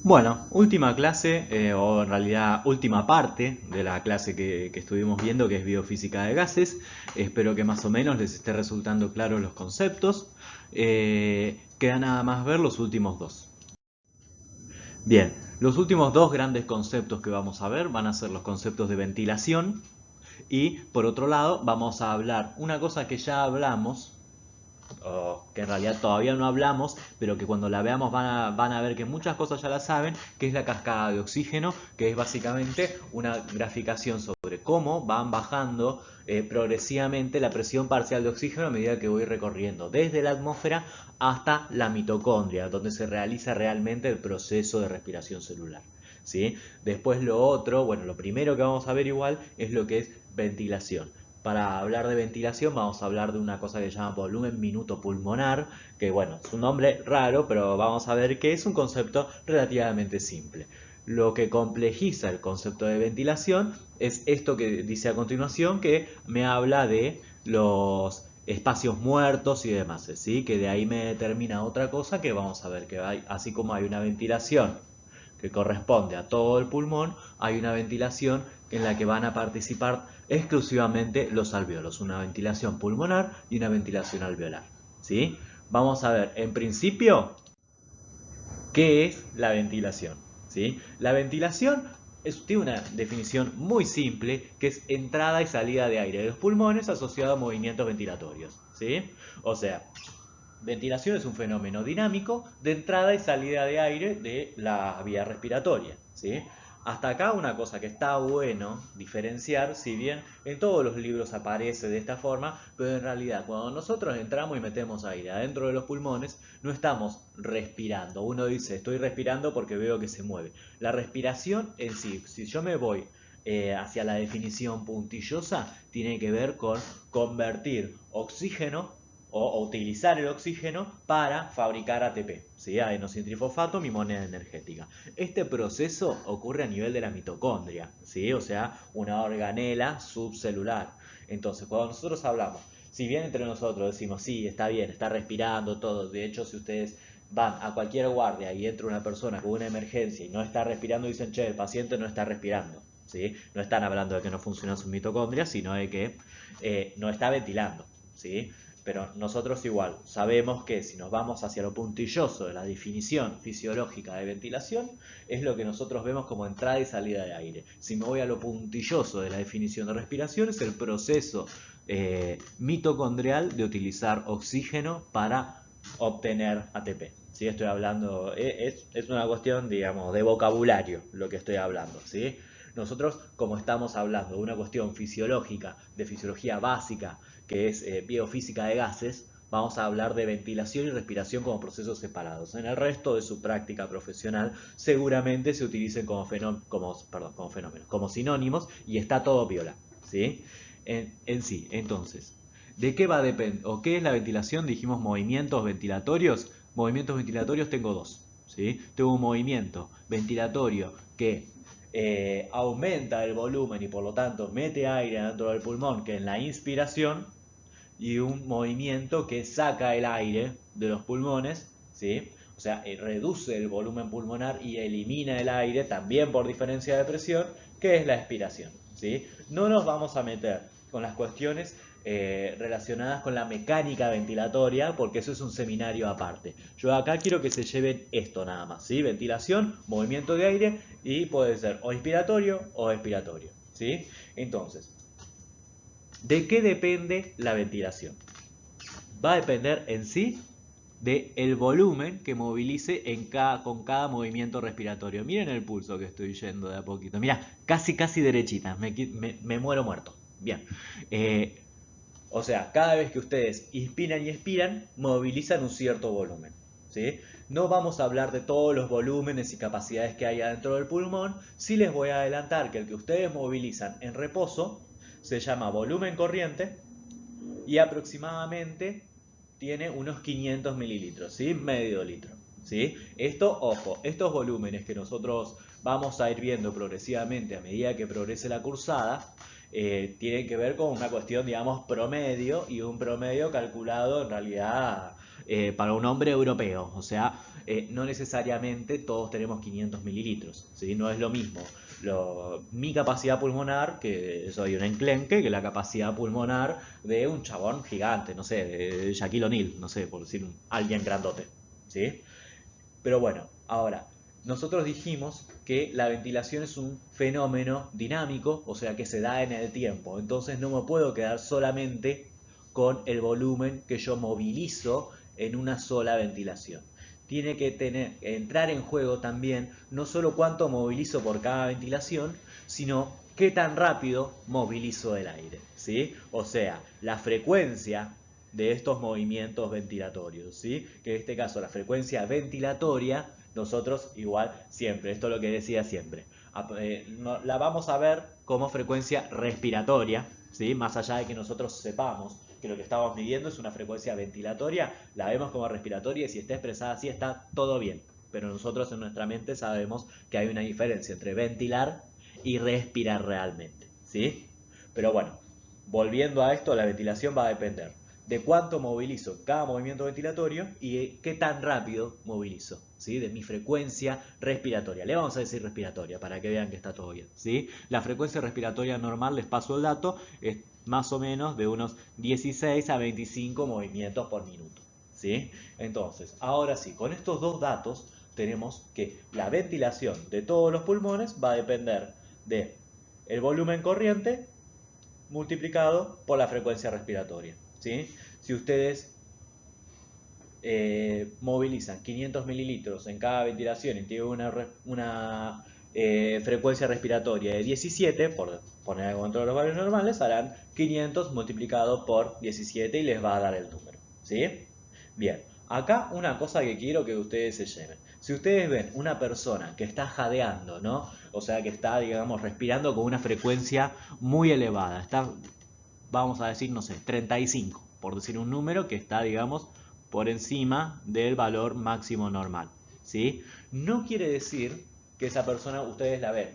Bueno, última clase, o en realidad última parte de la clase que estuvimos viendo, que es biofísica de gases. Espero que más o menos les esté resultando claros los conceptos. Queda nada más ver los últimos dos. Bien, los últimos dos grandes conceptos que vamos a ver van a ser los conceptos de ventilación y, por otro lado, vamos a hablar una cosa que ya hablamos, o que en realidad todavía no hablamos, pero que cuando la veamos van a ver que muchas cosas ya la saben, que es la cascada de oxígeno, que es básicamente una graficación sobre cómo van bajando progresivamente la presión parcial de oxígeno a medida que voy recorriendo desde la atmósfera hasta la mitocondria, donde se realiza realmente el proceso de respiración celular. ¿Sí? Después lo otro, bueno, lo primero que vamos a ver igual es lo que es ventilación. Para hablar de ventilación vamos a hablar de una cosa que se llama volumen minuto pulmonar, que bueno, es un nombre raro, pero vamos a ver que es un concepto relativamente simple. Lo que complejiza el concepto de ventilación es esto que dice a continuación, que me habla de los espacios muertos y demás, ¿sí? Que de ahí me determina otra cosa que vamos a ver que hay, así como hay una ventilación que corresponde a todo el pulmón, hay una ventilación en la que van a participar exclusivamente los alvéolos, una ventilación pulmonar y una ventilación alveolar. ¿Sí? Vamos a ver, en principio, ¿qué es la ventilación? ¿Sí? La ventilación tiene una definición muy simple, que es entrada y salida de aire de los pulmones asociado a movimientos ventilatorios. ¿Sí? O sea, ventilación es un fenómeno dinámico de entrada y salida de aire de la vía respiratoria, ¿sí? Hasta acá una cosa que está bueno diferenciar, si bien en todos los libros aparece de esta forma, pero en realidad cuando nosotros entramos y metemos aire adentro de los pulmones, no estamos respirando. Uno dice, estoy respirando porque veo que se mueve. La respiración en sí, si yo me voy hacia la definición puntillosa, tiene que ver con convertir oxígeno o utilizar el oxígeno para fabricar ATP, ¿sí? Adenosintrifosfato, mi moneda energética. Este proceso ocurre a nivel de la mitocondria, ¿sí? O sea, una organela subcelular. Entonces, cuando nosotros hablamos, si bien entre nosotros decimos, sí, está bien, está respirando todo, de hecho, si ustedes van a cualquier guardia y entra una persona con una emergencia y no está respirando, dicen, che, el paciente no está respirando, ¿sí? No están hablando de que no funcionan sus mitocondrias, sino de que no está ventilando, ¿sí? Pero nosotros igual sabemos que si nos vamos hacia lo puntilloso de la definición fisiológica de ventilación, es lo que nosotros vemos como entrada y salida de aire. Si me voy a lo puntilloso de la definición de respiración, es el proceso mitocondrial de utilizar oxígeno para obtener ATP. ¿Sí? Estoy hablando, es una cuestión, digamos, de vocabulario lo que estoy hablando, ¿sí? Nosotros, como estamos hablando de una cuestión fisiológica, de fisiología básica, que es biofísica de gases, vamos a hablar de ventilación y respiración como procesos separados. En el resto de su práctica profesional seguramente se utilicen como fenómenos, como sinónimos y está todo viola. ¿Sí? En sí, entonces, ¿de qué va a depender? ¿O qué es la ventilación? Dijimos movimientos ventilatorios. Movimientos ventilatorios tengo dos. ¿Sí? Tengo un movimiento ventilatorio que aumenta el volumen y por lo tanto mete aire dentro del pulmón, que en la inspiración, y un movimiento que saca el aire de los pulmones, ¿sí? O sea, reduce el volumen pulmonar y elimina el aire también por diferencia de presión, que es la expiración, ¿sí? No nos vamos a meter con las cuestiones relacionadas con la mecánica ventilatoria, porque eso es un seminario aparte. Yo acá quiero que se lleven esto nada más, ¿sí? Ventilación, movimiento de aire y puede ser o inspiratorio o expiratorio, ¿sí? Entonces, ¿de qué depende la ventilación? Va a depender en sí del volumen que movilice con cada movimiento respiratorio. Miren el pulso que estoy yendo de a poquito. Mira, casi casi derechita, me muero muerto. Bien. Eh, o sea, cada vez que ustedes inspiran y expiran, movilizan un cierto volumen. ¿Sí? No vamos a hablar de todos los volúmenes y capacidades que hay adentro del pulmón. Sí les voy a adelantar que el que ustedes movilizan en reposo se llama volumen corriente y aproximadamente tiene unos 500 mililitros, ¿sí? Medio litro, ¿sí? Esto, ojo, estos volúmenes que nosotros vamos a ir viendo progresivamente a medida que progrese la cursada, tienen que ver con una cuestión, digamos, promedio y un promedio calculado en realidad para un hombre europeo. O sea, no necesariamente todos tenemos 500 mililitros, ¿sí? No es lo mismo mi capacidad pulmonar, que soy un enclenque, que la capacidad pulmonar de un chabón gigante, no sé, de Shaquille O'Neal, no sé, por decir alguien grandote, ¿sí? Pero bueno, ahora, nosotros dijimos que la ventilación es un fenómeno dinámico, o sea que se da en el tiempo. Entonces no me puedo quedar solamente con el volumen que yo movilizo en una sola ventilación. Tiene que entrar en juego también no solo cuánto movilizo por cada ventilación, sino qué tan rápido movilizo el aire, ¿sí? O sea, la frecuencia de estos movimientos ventilatorios, ¿sí? Que en este caso la frecuencia ventilatoria, nosotros igual siempre, esto es lo que decía siempre, la vamos a ver como frecuencia respiratoria, ¿sí? Más allá de que nosotros sepamos que lo que estamos midiendo es una frecuencia ventilatoria, la vemos como respiratoria y si está expresada así está todo bien. Pero nosotros en nuestra mente sabemos que hay una diferencia entre ventilar y respirar realmente, ¿sí? Pero bueno, volviendo a esto, la ventilación va a depender de cuánto movilizo cada movimiento ventilatorio y qué tan rápido movilizo, ¿sí? De mi frecuencia respiratoria. Le vamos a decir respiratoria para que vean que está todo bien, ¿sí? La frecuencia respiratoria normal, les paso el dato, es más o menos de unos 16 a 25 movimientos por minuto, ¿sí? Entonces, ahora sí, con estos dos datos tenemos que la ventilación de todos los pulmones va a depender de el volumen corriente multiplicado por la frecuencia respiratoria, ¿sí? Si ustedes movilizan 500 mililitros en cada ventilación y tienen una frecuencia respiratoria de 17, por poner algo dentro de los valores normales, harán 500 multiplicado por 17 y les va a dar el número, ¿sí? Bien, acá una cosa que quiero que ustedes se lleven. Si ustedes ven una persona que está jadeando, ¿no? O sea, que está, digamos, respirando con una frecuencia muy elevada, está, vamos a decir, no sé, 35, por decir un número que está, digamos, por encima del valor máximo normal, ¿sí? No quiere decir que esa persona ustedes la ven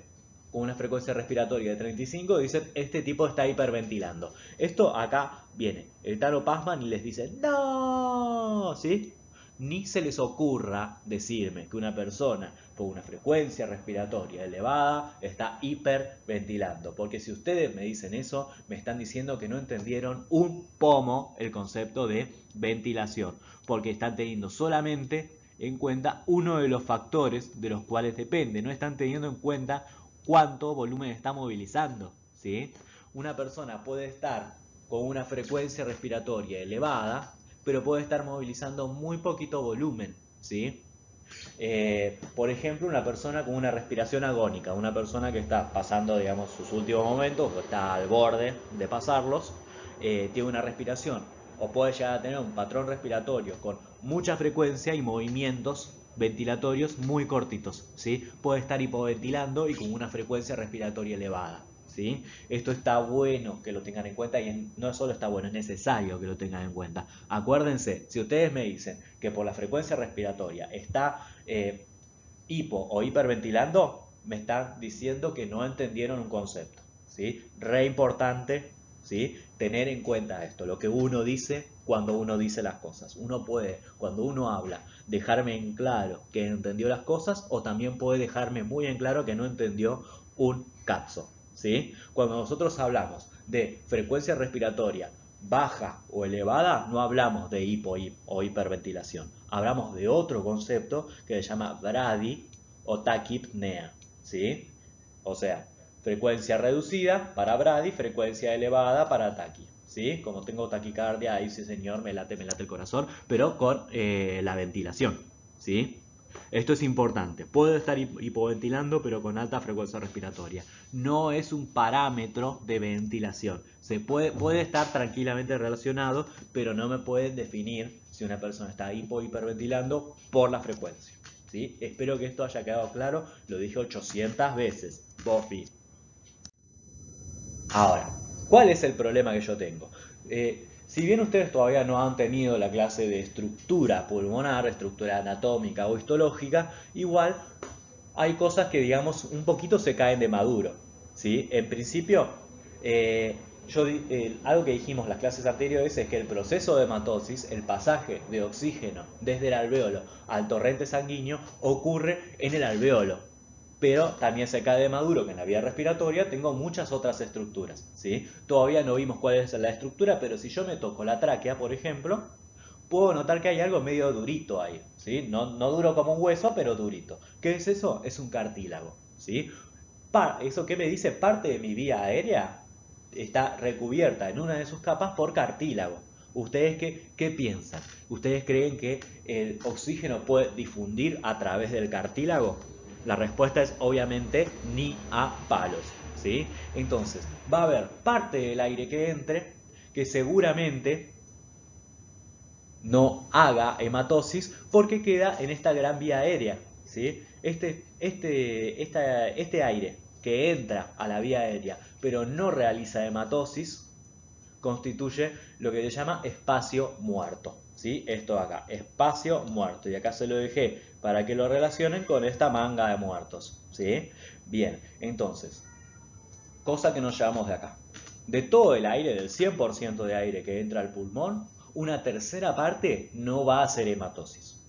con una frecuencia respiratoria de 35 y dicen, este tipo está hiperventilando. Esto acá viene el Taro Passman y les dice, no, ¿sí? Ni se les ocurra decirme que una persona con una frecuencia respiratoria elevada está hiperventilando. Porque si ustedes me dicen eso, me están diciendo que no entendieron un pomo el concepto de ventilación. Porque están teniendo solamente en cuenta uno de los factores de los cuales depende. No están teniendo en cuenta cuánto volumen está movilizando, ¿sí? Una persona puede estar con una frecuencia respiratoria elevada, pero puede estar movilizando muy poquito volumen, ¿sí? Por ejemplo, una persona con una respiración agónica, una persona que está pasando, digamos, sus últimos momentos, o está al borde de pasarlos, tiene una respiración, o puede llegar a tener un patrón respiratorio con mucha frecuencia y movimientos ventilatorios muy cortitos, ¿sí? Puede estar hipoventilando y con una frecuencia respiratoria elevada, ¿sí? Esto está bueno que lo tengan en cuenta y no solo está bueno, es necesario que lo tengan en cuenta. Acuérdense, si ustedes me dicen que por la frecuencia respiratoria está hipo o hiperventilando, me están diciendo que no entendieron un concepto, ¿sí? Re importante, ¿sí? Tener en cuenta esto, lo que uno dice cuando uno dice las cosas. Uno puede, cuando uno habla, dejarme en claro que entendió las cosas o también puede dejarme muy en claro que no entendió un capso, ¿sí? Cuando nosotros hablamos de frecuencia respiratoria baja o elevada, no hablamos de hipo o hiperventilación. Hablamos de otro concepto que se llama brady o taquipnea, ¿sí? O sea, frecuencia reducida para brady, frecuencia elevada para taqui, ¿sí? Como tengo taquicardia, ahí sí señor, me late el corazón, pero con la ventilación, ¿sí? Esto es importante. Puedo estar hipoventilando, pero con alta frecuencia respiratoria. No es un parámetro de ventilación. Puede estar tranquilamente relacionado, pero no me pueden definir si una persona está hiperventilando por la frecuencia, ¿sí? Espero que esto haya quedado claro. Lo dije 800 veces. Bofi. Ahora, ¿cuál es el problema que yo tengo? Si bien ustedes todavía no han tenido la clase de estructura pulmonar, estructura anatómica o histológica, igual hay cosas que, digamos, un poquito se caen de maduro, ¿sí? En principio, Algo que dijimos en las clases anteriores es que el proceso de hematosis, el pasaje de oxígeno desde el alvéolo al torrente sanguíneo, ocurre en el alvéolo. Pero también se cae de maduro que en la vía respiratoria tengo muchas otras estructuras, ¿sí? Todavía no vimos cuál es la estructura, pero si yo me toco la tráquea, por ejemplo, puedo notar que hay algo medio durito ahí, ¿sí? No duro como un hueso, pero durito. ¿Qué es eso? Es un cartílago, ¿sí? ¿Eso qué me dice? Parte de mi vía aérea está recubierta en una de sus capas por cartílago. ¿Ustedes qué piensan? ¿Ustedes creen que el oxígeno puede difundir a través del cartílago? La respuesta es obviamente ni a palos, ¿sí? Entonces, va a haber parte del aire que entre que seguramente no haga hematosis porque queda en esta gran vía aérea, ¿sí? Este aire que entra a la vía aérea pero no realiza hematosis constituye lo que se llama espacio muerto, ¿sí? Esto acá, espacio muerto, y acá se lo dejé para que lo relacionen con esta manga de muertos, ¿sí? Bien, entonces, cosa que nos llevamos de acá. De todo el aire, del 100% de aire que entra al pulmón, una tercera parte no va a hacer hematosis.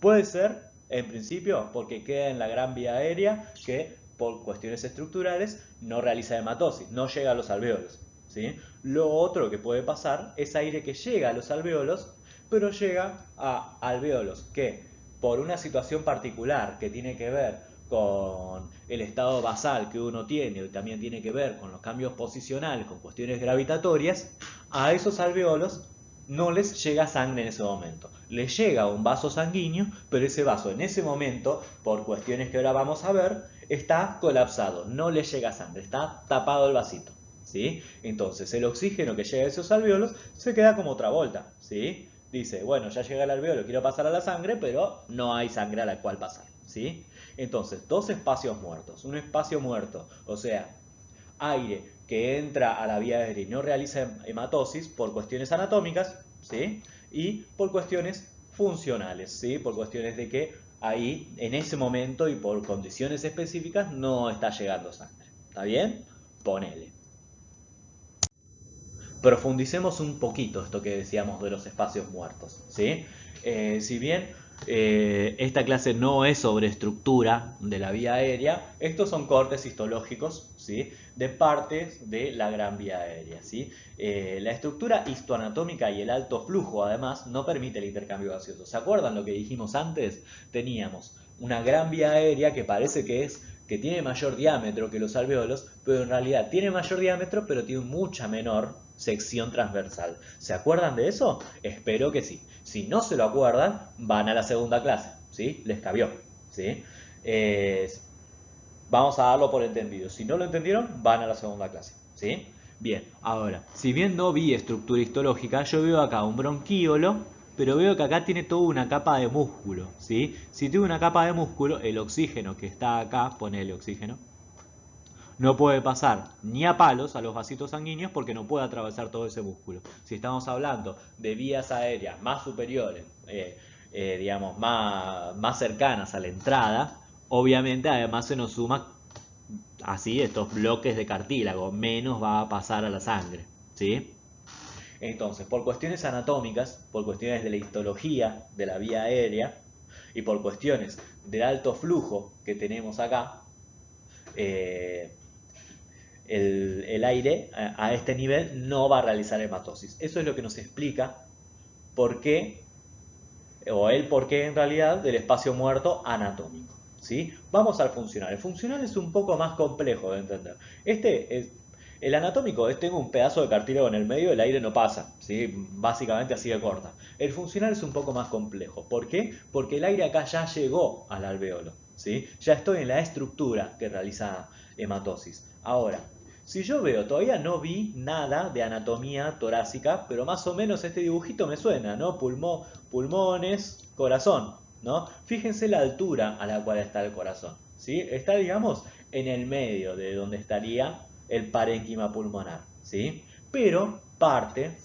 Puede ser, en principio, porque queda en la gran vía aérea que por cuestiones estructurales no realiza hematosis, no llega a los alvéolos, ¿sí? Lo otro que puede pasar es aire que llega a los alvéolos, pero llega a alvéolos que por una situación particular que tiene que ver con el estado basal que uno tiene y también tiene que ver con los cambios posicionales, con cuestiones gravitatorias, a esos alvéolos no les llega sangre en ese momento. Les llega un vaso sanguíneo, pero ese vaso en ese momento, por cuestiones que ahora vamos a ver, está colapsado, no les llega sangre, está tapado el vasito, ¿sí? Entonces el oxígeno que llega a esos alvéolos se queda como otra vuelta, ¿sí? Dice, bueno, ya llega el alvéolo, quiero pasar a la sangre, pero no hay sangre a la cual pasar, ¿sí? Entonces, dos espacios muertos. Un espacio muerto, o sea, aire que entra a la vía aérea y no realiza hematosis por cuestiones anatómicas, ¿sí? Y por cuestiones funcionales, ¿sí? Por cuestiones de que ahí, en ese momento y por condiciones específicas, no está llegando sangre. ¿Está bien? Ponele. Profundicemos un poquito esto que decíamos de los espacios muertos, ¿sí? Si bien esta clase no es sobre estructura de la vía aérea, estos son cortes histológicos, ¿sí? De partes de la gran vía aérea, ¿sí? La estructura histoanatómica y el alto flujo, además, no permite el intercambio gaseoso. ¿Se acuerdan lo que dijimos antes? Teníamos una gran vía aérea que parece que tiene mayor diámetro que los alvéolos, pero en realidad tiene mayor diámetro, pero tiene mucha menor sección transversal. ¿Se acuerdan de eso? Espero que sí. Si no se lo acuerdan, van a la segunda clase, ¿sí? Les cabió, ¿sí? Eh, Vamos a darlo por entendido. Si no lo entendieron, van a la segunda clase, ¿sí? Bien, ahora, si bien no vi estructura histológica, yo veo acá un bronquíolo, pero veo que acá tiene toda una capa de músculo, ¿sí? Si tiene una capa de músculo, el oxígeno que está acá, ponele oxígeno, no puede pasar ni a palos a los vasitos sanguíneos porque no puede atravesar todo ese músculo. Si estamos hablando de vías aéreas más superiores, digamos, más cercanas a la entrada, obviamente además se nos suma así estos bloques de cartílago, menos va a pasar a la sangre, ¿sí? Entonces, por cuestiones anatómicas, por cuestiones de la histología de la vía aérea y por cuestiones del alto flujo que tenemos acá, eh, el aire a este nivel no va a realizar hematosis. Eso es lo que nos explica por qué, o el por qué en realidad, del espacio muerto anatómico. ¿Sí? Vamos al funcional. El funcional es un poco más complejo de entender. El anatómico es tengo un pedazo de cartílago en el medio, el aire no pasa, ¿sí? Básicamente así de corta. El funcional es un poco más complejo. ¿Por qué? Porque el aire acá ya llegó al alvéolo, ¿sí? Ya estoy en la estructura que realiza hematosis. Ahora, si yo veo, todavía no vi nada de anatomía torácica, pero más o menos este dibujito me suena, ¿no? Pulmones, corazón, ¿no? Fíjense la altura a la cual está el corazón, ¿sí? Está, digamos, en el medio de donde estaría el parénquima pulmonar, ¿sí? Pero parte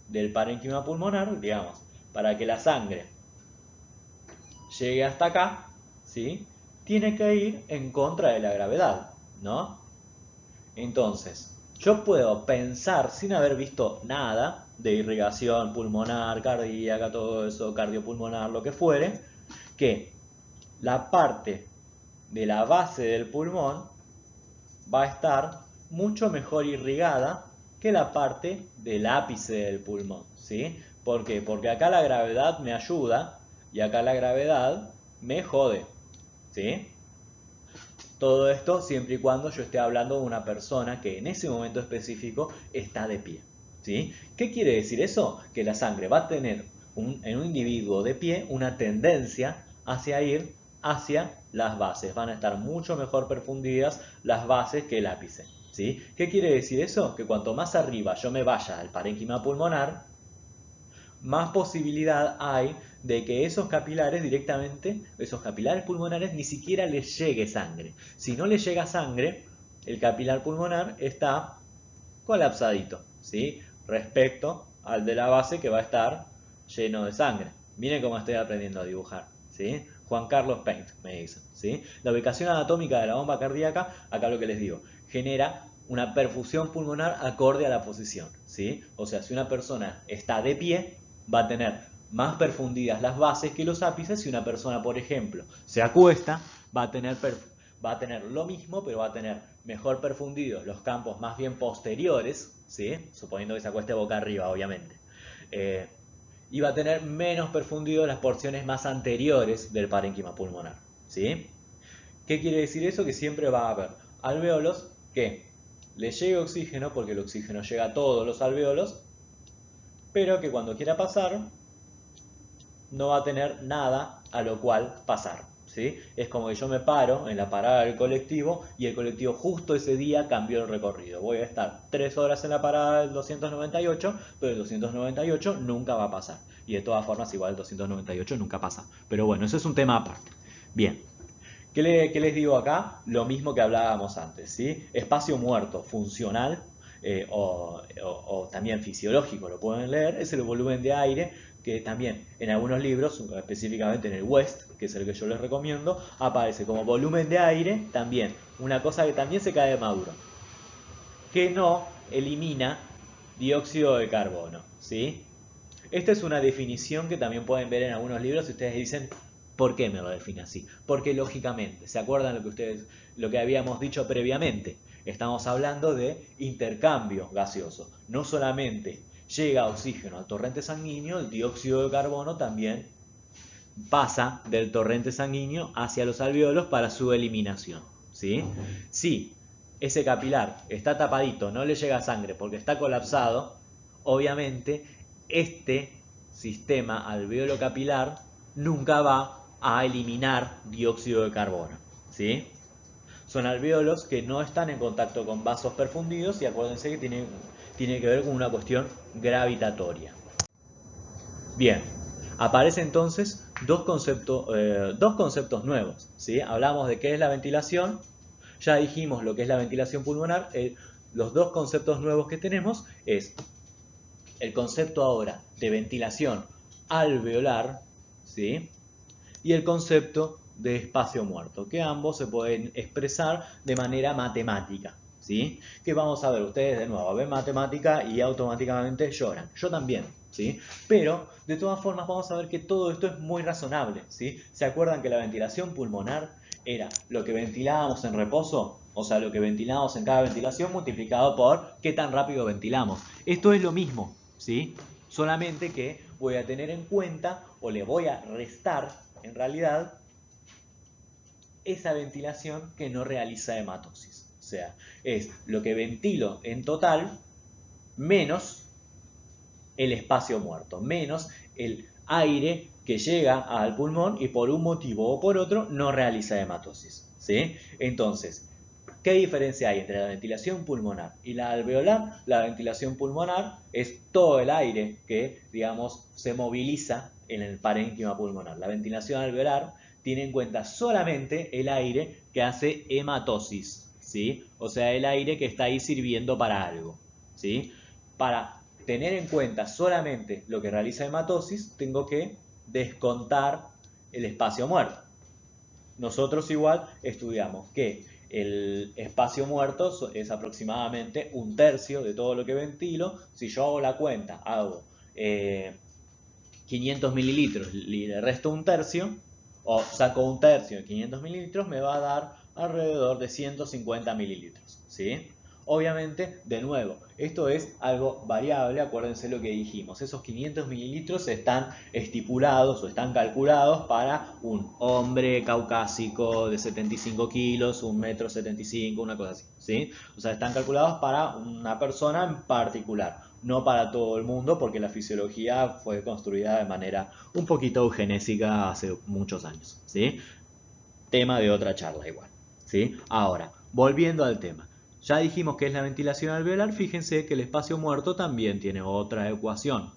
del parénquima pulmonar, digamos, para que la sangre llegue hasta acá, ¿sí? Tiene que ir en contra de la gravedad, ¿no? Entonces, yo puedo pensar, sin haber visto nada de irrigación pulmonar, cardíaca, todo eso, cardiopulmonar, lo que fuere, que la parte de la base del pulmón va a estar mucho mejor irrigada que la parte del ápice del pulmón, ¿sí? ¿Por qué? Porque acá la gravedad me ayuda y acá la gravedad me jode, ¿sí? Todo esto siempre y cuando yo esté hablando de una persona que en ese momento específico está de pie, ¿sí? ¿Qué quiere decir eso? Que la sangre va a tener en un individuo de pie una tendencia hacia ir hacia las bases. Van a estar mucho mejor perfundidas las bases que el ápice, ¿sí? ¿Qué quiere decir eso? Que cuanto más arriba yo me vaya al parénquima pulmonar, más posibilidad hay de que esos capilares directamente, esos capilares pulmonares, ni siquiera les llegue sangre. Si no les llega sangre, el capilar pulmonar está colapsadito, ¿sí? Respecto al de la base que va a estar lleno de sangre. Miren cómo estoy aprendiendo a dibujar, ¿sí? Juan Carlos Paint me dice, ¿sí? La ubicación anatómica de la bomba cardíaca, acá lo que les digo, genera una perfusión pulmonar acorde a la posición, ¿sí? O sea, si una persona está de pie, va a tener más perfundidas las bases que los ápices. Si una persona, por ejemplo, se acuesta, va a tener lo mismo, pero va a tener mejor perfundidos los campos más bien posteriores, ¿sí? Suponiendo que se acueste boca arriba, obviamente. Eh, y va a tener menos perfundidos las porciones más anteriores del parénquima pulmonar, ¿sí? ¿Qué quiere decir eso? Que siempre va a haber alvéolos que le llegue oxígeno, porque el oxígeno llega a todos los alvéolos, pero que cuando quiera pasar no va a tener nada a lo cual pasar, ¿sí? Es como que yo me paro en la parada del colectivo y el colectivo justo ese día cambió el recorrido. Voy a estar 3 horas en la parada del 298, pero el 298 nunca va a pasar. Y de todas formas igual el 298 nunca pasa. Pero bueno, eso es un tema aparte. Bien. ¿Qué les digo acá? Lo mismo que hablábamos antes, ¿sí? Espacio muerto funcional o también fisiológico, lo pueden leer, es el volumen de aire que también en algunos libros, específicamente en el West, que es el que yo les recomiendo, aparece como volumen de aire también, una cosa que también se cae de maduro, que no elimina dióxido de carbono, ¿sí? Esta es una definición que también pueden ver en algunos libros y ustedes dicen, ¿por qué me lo define así? Porque lógicamente, ¿se acuerdan lo que habíamos dicho previamente? Estamos hablando de intercambio gaseoso. No solamente llega oxígeno al torrente sanguíneo, el dióxido de carbono también pasa del torrente sanguíneo hacia los alvéolos para su eliminación, ¿sí? Si ese capilar está tapadito, no le llega sangre porque está colapsado, obviamente este sistema alvéolo capilar nunca va a eliminar dióxido de carbono, ¿sí? Son alvéolos que no están en contacto con vasos perfundidos y acuérdense que tiene que ver con una cuestión gravitatoria. Bien, aparecen entonces dos conceptos nuevos, ¿sí? Hablamos de qué es la ventilación, ya dijimos lo que es la ventilación pulmonar, los dos conceptos nuevos que tenemos es el concepto ahora de ventilación alveolar, ¿sí? Y el concepto de espacio muerto, que ambos se pueden expresar de manera matemática, ¿sí? Que vamos a ver, ustedes de nuevo ven matemática y automáticamente lloran, yo también, ¿sí? Pero de todas formas vamos a ver que todo esto es muy razonable, ¿sí? ¿Se acuerdan que la ventilación pulmonar era lo que ventilábamos en reposo? O sea, lo que ventilamos en cada ventilación multiplicado por qué tan rápido ventilamos. Esto es lo mismo, ¿sí? Solamente que voy a tener en cuenta o le voy a restar en realidad esa ventilación que no realiza hematosis. O sea, es lo que ventilo en total menos el espacio muerto, menos el aire que llega al pulmón y por un motivo o por otro no realiza hematosis, ¿sí? Entonces, ¿qué diferencia hay entre la ventilación pulmonar y la alveolar? La ventilación pulmonar es todo el aire que, digamos, se moviliza en el parénquima pulmonar. La ventilación alveolar tiene en cuenta solamente el aire que hace hematosis, ¿sí? O sea, el aire que está ahí sirviendo para algo, ¿sí? Para tener en cuenta solamente lo que realiza hematosis, tengo que descontar el espacio muerto. Nosotros igual estudiamos que el espacio muerto es aproximadamente un tercio de todo lo que ventilo. Si yo hago la cuenta, hago 500 mililitros y le resto un tercio, o saco un tercio de 500 mililitros, me va a dar alrededor de 150 mililitros, ¿sí? Obviamente, de nuevo, esto es algo variable, acuérdense lo que dijimos, esos 500 mililitros están estipulados o están calculados para un hombre caucásico de 75 kilos, 1,75 m, una cosa así, ¿sí? O sea, están calculados para una persona en particular, no para todo el mundo, porque la fisiología fue construida de manera un poquito eugenésica hace muchos años, ¿sí? Tema de otra charla igual, ¿sí? Ahora, volviendo al tema. Ya dijimos que es la ventilación alveolar, fíjense que el espacio muerto también tiene otra ecuación.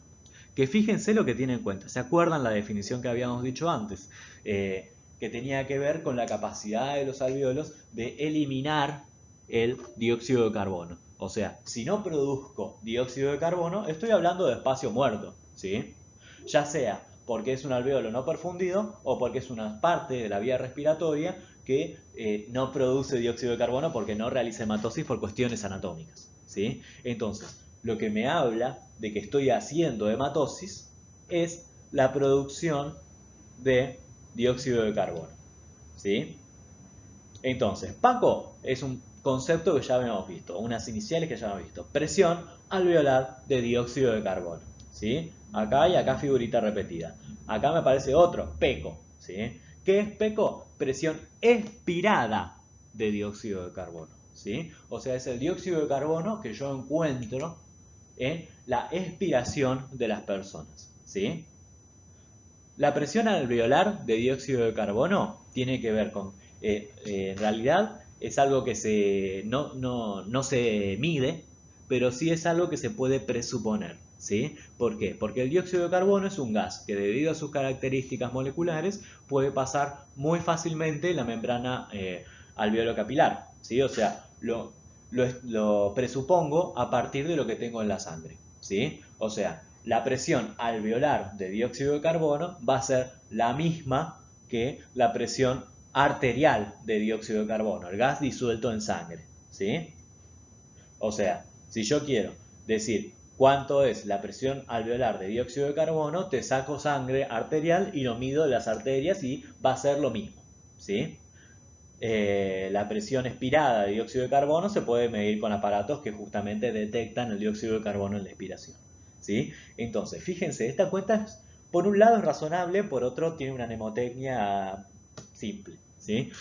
Que fíjense lo que tiene en cuenta. ¿Se acuerdan la definición que habíamos dicho antes? Que tenía que ver con la capacidad de los alvéolos de eliminar el dióxido de carbono. O sea, si no produzco dióxido de carbono, estoy hablando de espacio muerto, ¿sí? Ya sea porque es un alvéolo no perfundido o porque es una parte de la vía respiratoria que no produce dióxido de carbono porque no realiza hematosis por cuestiones anatómicas, ¿sí? Entonces, lo que me habla de que estoy haciendo hematosis es la producción de dióxido de carbono, ¿sí? Entonces, PACO es un concepto que ya habíamos visto, unas iniciales que ya habíamos visto. Presión alveolar de dióxido de carbono, ¿sí? Acá y acá figurita repetida. Acá me aparece otro, PECO, ¿sí? ¿Qué es PECO? Presión expirada de dióxido de carbono, ¿sí? O sea, es el dióxido de carbono que yo encuentro en la expiración de las personas, ¿sí? La presión alveolar de dióxido de carbono tiene que ver con, en realidad es algo que no se mide, pero sí es algo que se puede presuponer, ¿sí? ¿Por qué? Porque el dióxido de carbono es un gas que debido a sus características moleculares puede pasar muy fácilmente la membrana alveolo-capilar, ¿sí? O sea, lo presupongo a partir de lo que tengo en la sangre, ¿sí? O sea, la presión alveolar de dióxido de carbono va a ser la misma que la presión arterial de dióxido de carbono, el gas disuelto en sangre, ¿sí? O sea, si yo quiero decir cuánto es la presión alveolar de dióxido de carbono, te saco sangre arterial y lo mido en las arterias y va a ser lo mismo, ¿sí? La presión expirada de dióxido de carbono se puede medir con aparatos que justamente detectan el dióxido de carbono en la expiración, ¿sí? Entonces, fíjense, esta cuenta por un lado es razonable, por otro tiene una mnemotecnia simple, ¿sí?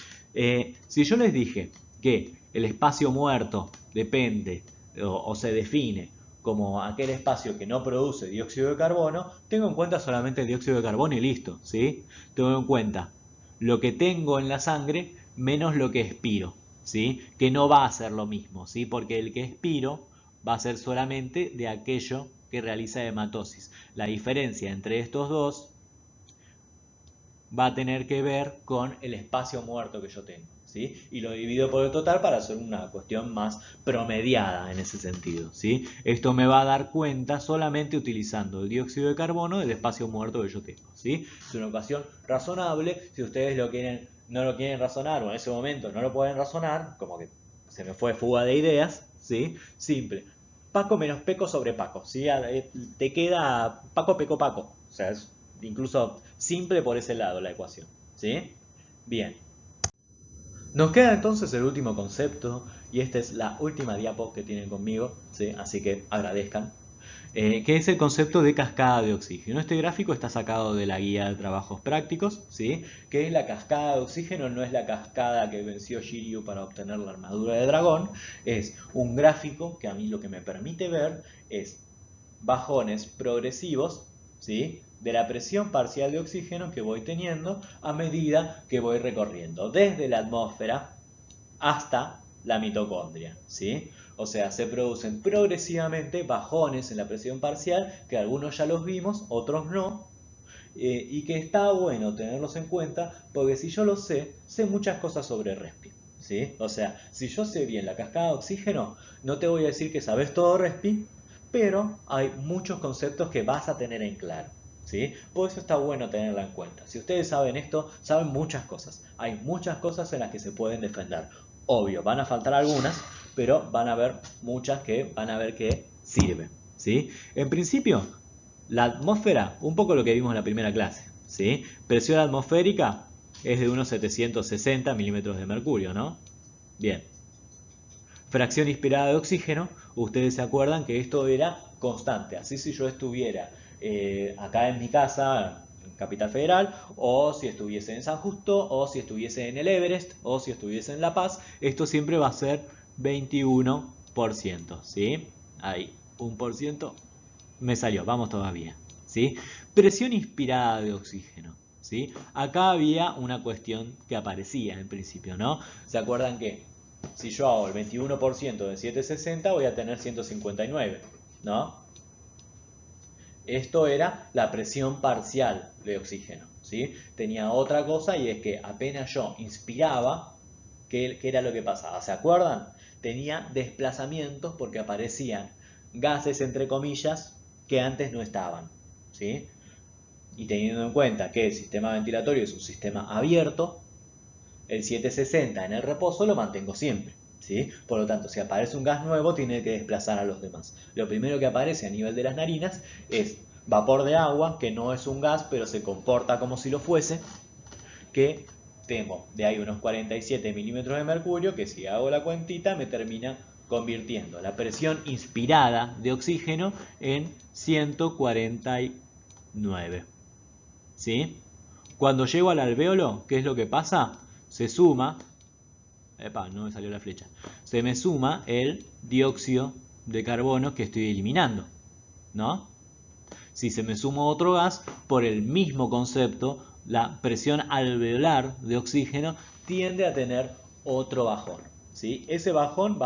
Si yo les dije que el espacio muerto depende o se define como aquel espacio que no produce dióxido de carbono, tengo en cuenta solamente el dióxido de carbono y listo, ¿sí? Tengo en cuenta lo que tengo en la sangre menos lo que expiro, ¿sí? Que no va a ser lo mismo, ¿sí? Porque el que expiro va a ser solamente de aquello que realiza hematosis. La diferencia entre estos dos va a tener que ver con el espacio muerto que yo tengo, ¿sí? Y lo divido por el total para hacer una cuestión más promediada en ese sentido, ¿sí? Esto me va a dar cuenta solamente utilizando el dióxido de carbono del espacio muerto que yo tengo, ¿sí? Es una ecuación razonable. Si ustedes no lo quieren razonar o en ese momento no lo pueden razonar, como que se me fue fuga de ideas, ¿sí? Simple. Paco menos Peco sobre Paco, ¿sí? Te queda Paco, Peco, Paco. O sea, es incluso simple por ese lado la ecuación, ¿sí? Bien. Nos queda entonces el último concepto y esta es la última diapo que tienen conmigo, ¿sí? Así que agradezcan. Que es el concepto de cascada de oxígeno. Este gráfico está sacado de la guía de trabajos prácticos, ¿sí? Que es la cascada de oxígeno, no es la cascada que venció Shiryu para obtener la armadura de dragón, es un gráfico que a mí lo que me permite ver es bajones progresivos, ¿sí? De la presión parcial de oxígeno que voy teniendo a medida que voy recorriendo, desde la atmósfera hasta la mitocondria, ¿sí? O sea, se producen progresivamente bajones en la presión parcial, que algunos ya los vimos, otros no, y que está bueno tenerlos en cuenta, porque si yo lo sé muchas cosas sobre respi, ¿sí? O sea, si yo sé bien la cascada de oxígeno, no te voy a decir que sabes todo respi, pero hay muchos conceptos que vas a tener en claro, ¿sí? Por eso está bueno tenerla en cuenta. Si ustedes saben esto, saben muchas cosas. Hay muchas cosas en las que se pueden defender. Obvio, van a faltar algunas, pero van a haber muchas que van a ver que sirven, ¿sí? En principio, la atmósfera, un poco lo que vimos en la primera clase, ¿sí? Presión atmosférica es de unos 760 milímetros de mercurio, ¿no? Bien. Fracción inspirada de oxígeno, ustedes se acuerdan que esto era constante. Así si yo estuviera acá en mi casa, en Capital Federal, o si estuviese en San Justo, o si estuviese en el Everest, o si estuviese en La Paz, esto siempre va a ser 21%, ¿sí? Ahí, 1%. Me salió, vamos todavía, ¿sí? Presión inspirada de oxígeno, ¿sí? Acá había una cuestión que aparecía en principio, ¿no? ¿Se acuerdan que si yo hago el 21% de 760 voy a tener 159, ¿no? Esto era la presión parcial de oxígeno, ¿sí? Tenía otra cosa y es que apenas yo inspiraba, ¿qué era lo que pasaba? ¿Se acuerdan? Tenía desplazamientos porque aparecían gases, entre comillas, que antes no estaban, ¿sí? Y teniendo en cuenta que el sistema ventilatorio es un sistema abierto, el 760 en el reposo lo mantengo siempre, ¿sí? Por lo tanto, si aparece un gas nuevo, tiene que desplazar a los demás. Lo primero que aparece a nivel de las narinas es vapor de agua, que no es un gas, pero se comporta como si lo fuese, que tengo de ahí unos 47 milímetros de mercurio, que si hago la cuentita me termina convirtiendo la presión inspirada de oxígeno en 149. ¿Sí? Cuando llego al alvéolo, ¿qué es lo que pasa? Se suma, epa, no me salió la flecha, se me suma el dióxido de carbono que estoy eliminando, ¿no? Si se me suma otro gas, por el mismo concepto, la presión alveolar de oxígeno tiende a tener otro bajón, ¿sí? Ese bajón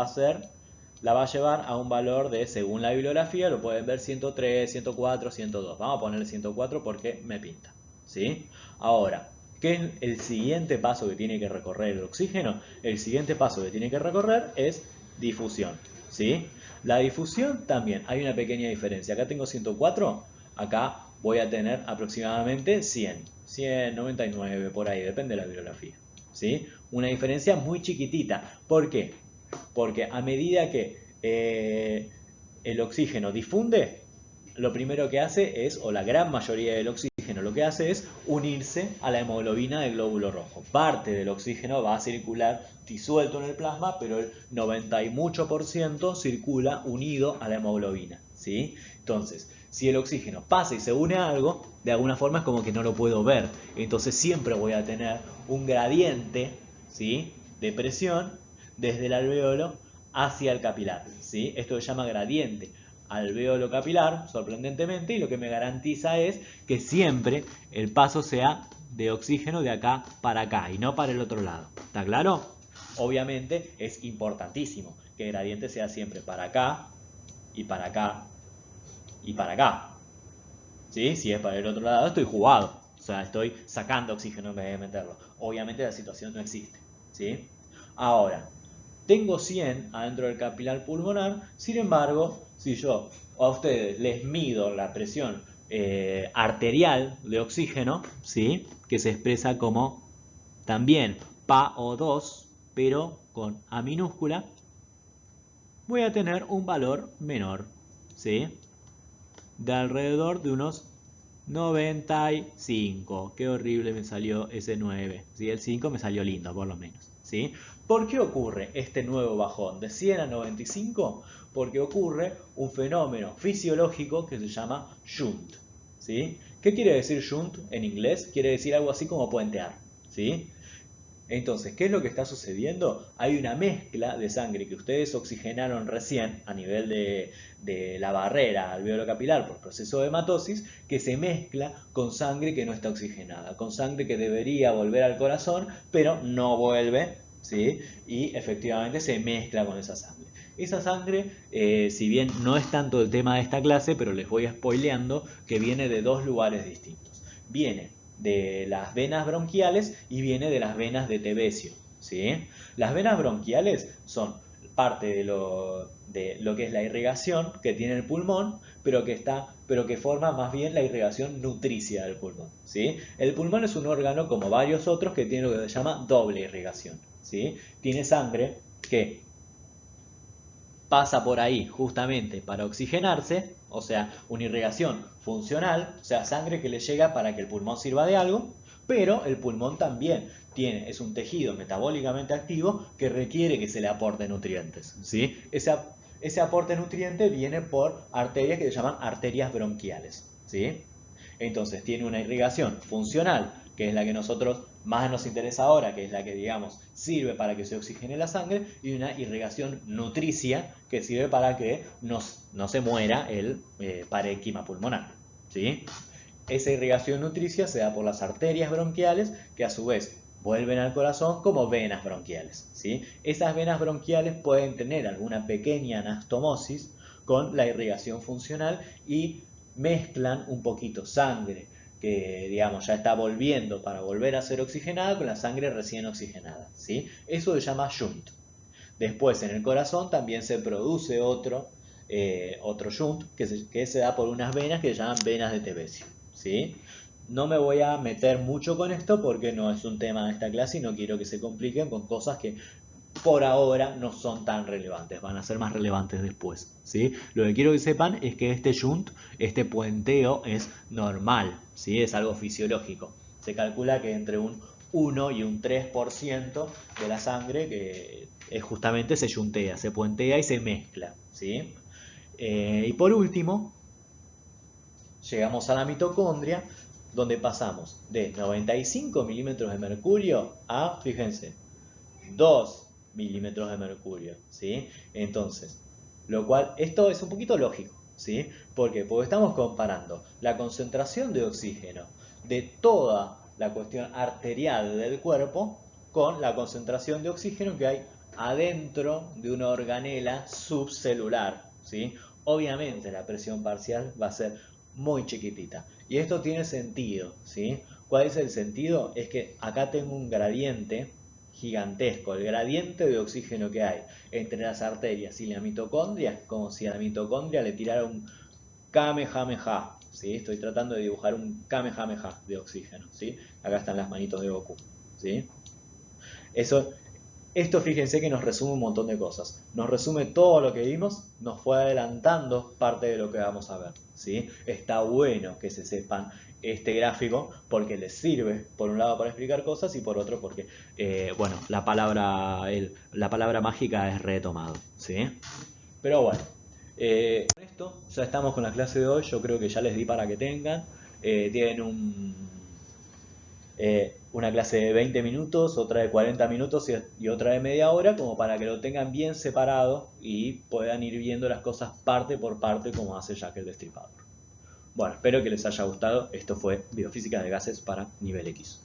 la va a llevar a un valor de, según la bibliografía, lo pueden ver 103, 104, 102. Vamos a ponerle 104 porque me pinta, ¿sí? Ahora, ¿qué es el siguiente paso que tiene que recorrer el oxígeno? El siguiente paso que tiene que recorrer es difusión, ¿sí? La difusión también, hay una pequeña diferencia. Acá tengo 104, acá voy a tener aproximadamente 100, 100, 99, por ahí, depende de la bibliografía, ¿sí? Una diferencia muy chiquitita. ¿Por qué? Porque a medida que el oxígeno difunde, lo primero que hace es, o la gran mayoría del oxígeno lo que hace es unirse a la hemoglobina del glóbulo rojo. Parte del oxígeno va a circular disuelto en el plasma, pero el 90 y mucho por ciento circula unido a la hemoglobina, ¿sí? Entonces, si el oxígeno pasa y se une a algo, de alguna forma es como que no lo puedo ver. Entonces siempre voy a tener un gradiente, ¿sí?, de presión desde el alvéolo hacia el capilar, ¿sí? Esto se llama gradiente alvéolo capilar, sorprendentemente, y lo que me garantiza es que siempre el paso sea de oxígeno de acá para acá y no para el otro lado. ¿Está claro? Obviamente es importantísimo que el gradiente sea siempre para acá y para acá y para acá. ¿Sí? Si es para el otro lado, estoy jugado. O sea, estoy sacando oxígeno en vez de meterlo. Obviamente la situación no existe, ¿sí? Ahora, tengo 100 adentro del capilar pulmonar, sin embargo, si yo a ustedes les mido la presión arterial de oxígeno, ¿sí?, que se expresa como también PaO2, pero con A minúscula, voy a tener un valor menor, ¿sí?, de alrededor de unos 95. Qué horrible me salió ese 9. ¿Sí? El 5 me salió lindo, por lo menos. ¿Sí? ¿Por qué ocurre este nuevo bajón de 100 a 95? Porque ocurre un fenómeno fisiológico que se llama shunt. ¿Sí? ¿Qué quiere decir shunt en inglés? Quiere decir algo así como puentear. ¿Sí? Entonces, ¿qué es lo que está sucediendo? Hay una mezcla de sangre que ustedes oxigenaron recién a nivel de la barrera alvéolo capilar por proceso de hematosis, que se mezcla con sangre que no está oxigenada, con sangre que debería volver al corazón, pero no vuelve, ¿sí? Y efectivamente se mezcla con esa sangre. Esa sangre, si bien no es tanto el tema de esta clase, pero les voy spoileando que viene de dos lugares distintos. Viene de las venas bronquiales y viene de las venas de Tebesio, ¿sí? Las venas bronquiales son parte de lo que es la irrigación que tiene el pulmón, pero que está pero que forma más bien la irrigación nutricia del pulmón, ¿sí? El pulmón es un órgano como varios otros que tiene lo que se llama doble irrigación, ¿sí? Tiene sangre que pasa por ahí justamente para oxigenarse, o sea, una irrigación funcional, o sea, sangre que le llega para que el pulmón sirva de algo, pero el pulmón también es un tejido metabólicamente activo que requiere que se le aporte nutrientes, ¿sí? Ese aporte de nutriente viene por arterias que se llaman arterias bronquiales, ¿sí? Entonces tiene una irrigación funcional, que es la que nosotros más nos interesa ahora, que es la que, digamos, sirve para que se oxigene la sangre, y una irrigación nutricia, que sirve para que no se muera el parénquima pulmonar, ¿sí? Esa irrigación nutricia se da por las arterias bronquiales, que a su vez vuelven al corazón como venas bronquiales, ¿sí? Esas venas bronquiales pueden tener alguna pequeña anastomosis con la irrigación funcional y mezclan un poquito sangre que, digamos, ya está volviendo para volver a ser oxigenada con la sangre recién oxigenada, ¿sí? Eso se llama shunt. Después en el corazón también se produce otro shunt que se da por unas venas que se llaman venas de Tevesio, ¿sí? No me voy a meter mucho con esto porque no es un tema de esta clase y no quiero que se compliquen con cosas que por ahora no son tan relevantes, van a ser más relevantes después, ¿sí? Lo que quiero que sepan es que este shunt, este puenteo es normal, ¿sí? Es algo fisiológico. Se calcula que entre un 1 y un 3% de la sangre que es justamente se shuntea, se puentea y se mezcla, ¿sí? Y por último, llegamos a la mitocondria, donde pasamos de 95 milímetros de mercurio a, fíjense, 2 milímetros de mercurio, ¿sí? Entonces, lo cual, esto es un poquito lógico, ¿sí? ¿Por qué? Porque estamos comparando la concentración de oxígeno de toda la cuestión arterial del cuerpo con la concentración de oxígeno que hay adentro de una organela subcelular, ¿sí? Obviamente la presión parcial va a ser muy chiquitita. Y esto tiene sentido, ¿sí? ¿Cuál es el sentido? Es que acá tengo un gradiente gigantesco, el gradiente de oxígeno que hay entre las arterias y la mitocondria, como si a la mitocondria le tirara un kamehameha, ¿sí? Estoy tratando de dibujar un kamehameha de oxígeno, ¿sí? Acá están las manitos de Goku, ¿sí? Eso, esto fíjense que nos resume un montón de cosas. Nos resume todo lo que vimos, nos fue adelantando parte de lo que vamos a ver, ¿sí? Está bueno que se sepan este gráfico porque les sirve, por un lado, para explicar cosas y por otro porque, bueno, la palabra mágica es retomado, ¿sí? Pero bueno, con esto ya estamos con la clase de hoy. Yo creo que ya les di para que tengan. Tienen una clase de 20 minutos, otra de 40 minutos y otra de media hora, como para que lo tengan bien separado y puedan ir viendo las cosas parte por parte como hace Jack el Destripador. Bueno, espero que les haya gustado. Esto fue Biofísica de Gases para nivel X.